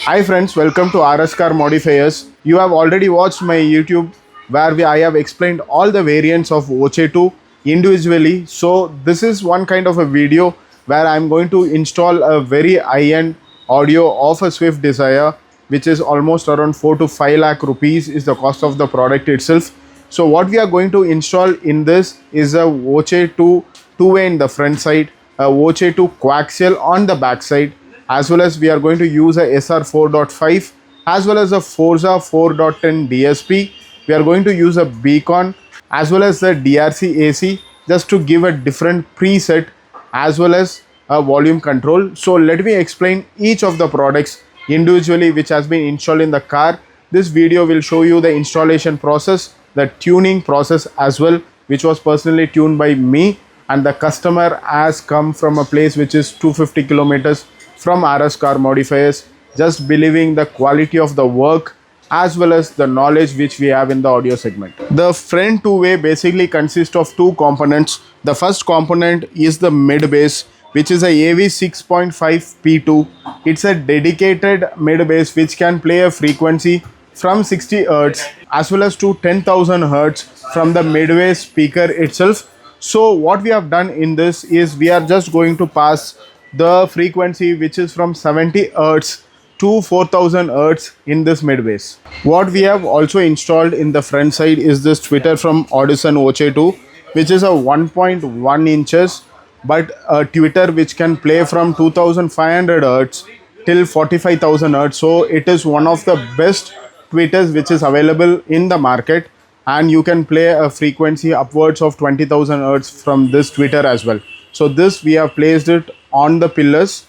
Hi friends, welcome to RS Car Modifiers. You have already watched my YouTube where I have explained all the variants of VOCE 2 individually. So this is one kind of a video where I am going to install a very high-end audio of a Swift Dzire, which is almost around 4 to 5 lakh rupees is the cost of the product itself. So what we are going to install in this is a VOCE 2 two-way in the front side, a VOCE 2 coaxial on the back side, as well as we are going to use a SR 4.5 as well as a Forza 4.10 DSP. We are going to use a beacon as well as the DRC AC just to give a different preset as well as a volume control. So let me explain each of the products individually which has been installed in the car. This video will show you the installation process, the tuning process as well, which was personally tuned by me, and the customer has come from a place which is 250 kilometers from RS Car Modifiers, just believing the quality of the work as well as the knowledge which we have in the audio segment. The front two-way basically consists of two components. The first component is the mid bass, which is a AV 6.5 P2. It's a dedicated mid bass which can play a frequency from 60 Hz as well as to 10,000 Hz from the midway speaker itself. So what we have done in this is we are just going to pass the frequency which is from 70 Hz to 4000 Hz in this mid bass. What we have also installed in the front side is this tweeter from Audison VOCE 2, which is a 1.1 inches but a tweeter which can play from 2500 Hz till 45,000 Hz. So it is one of the best tweeters which is available in the market, and you can play a frequency upwards of 20,000 Hz from this tweeter as well. So this we have placed it on the pillars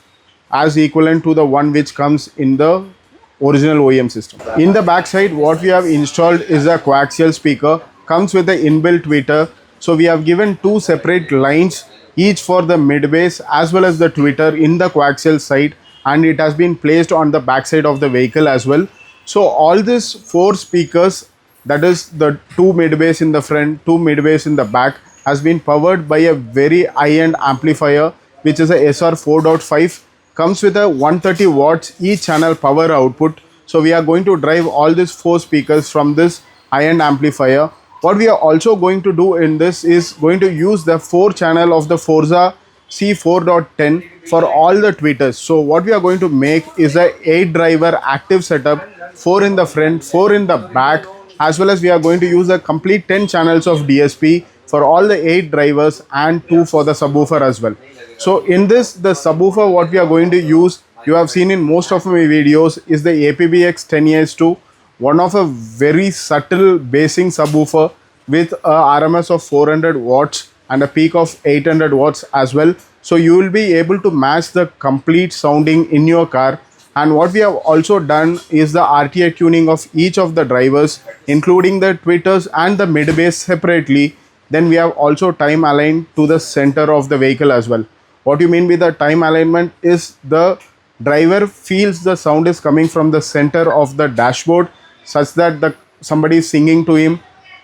as equivalent to the one which comes in the original OEM system. In the back side, what we have installed is a coaxial speaker, comes with the inbuilt tweeter. So we have given two separate lines, each for the mid bass as well as the tweeter in the coaxial side, and it has been placed on the back side of the vehicle as well. So all these four speakers, that is the two mid bass in the front, two mid bass in the back, has been powered by a very high-end amplifier which is a SR 4.5, comes with a 130 watts each channel power output. So we are going to drive all these four speakers from this high-end amplifier. What we are also going to do in this is going to use the 4 channel of the Forza C4.10 for all the tweeters. So what we are going to make is a 8 driver active setup, 4 in the front, 4 in the back, as well as we are going to use a complete 10 channels of DSP for all the 8 drivers and 2 for the subwoofer as well. So in this, the subwoofer what we are going to use, you have seen in most of my videos, is the APBX 10ES2, one of a very subtle bassing subwoofer with a RMS of 400 watts and a peak of 800 watts as well. So you will be able to match the complete sounding in your car. And what we have also done is the RTA tuning of each of the drivers, including the tweeters and the mid bass separately. Then we have also time aligned to the center of the vehicle as well. What you mean by the time alignment is the driver feels the sound is coming from the center of the dashboard such that somebody is singing to him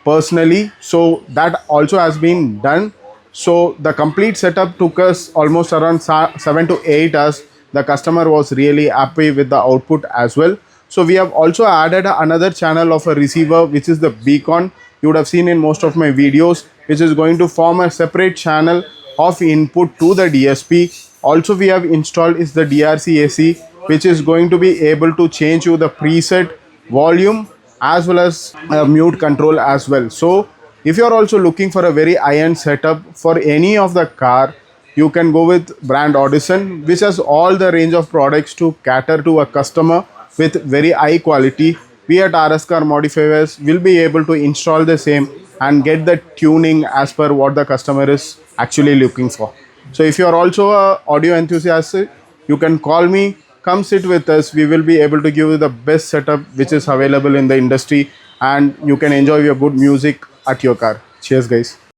personally. So that also has been done. So the complete setup took us almost around 7 to 8 hours. The customer was really happy with the output as well. So we have also added another channel of a receiver, which is the beacon. You would have seen in most of my videos, which is going to form a separate channel of input to the DSP. Also we have installed is the DRC AC, which is going to be able to change you the preset volume as well as mute control as well. So if you are also looking for a very high-end setup for any of the car, you can go with brand Audison, which has all the range of products to cater to a customer with very high quality. We at RS Car Modifiers will be able to install the same and get the tuning as per what the customer is actually looking for. So if you are also a audio enthusiast, you can call me, come sit with us. We will be able to give you the best setup which is available in the industry, and you can enjoy your good music at your car. Cheers guys.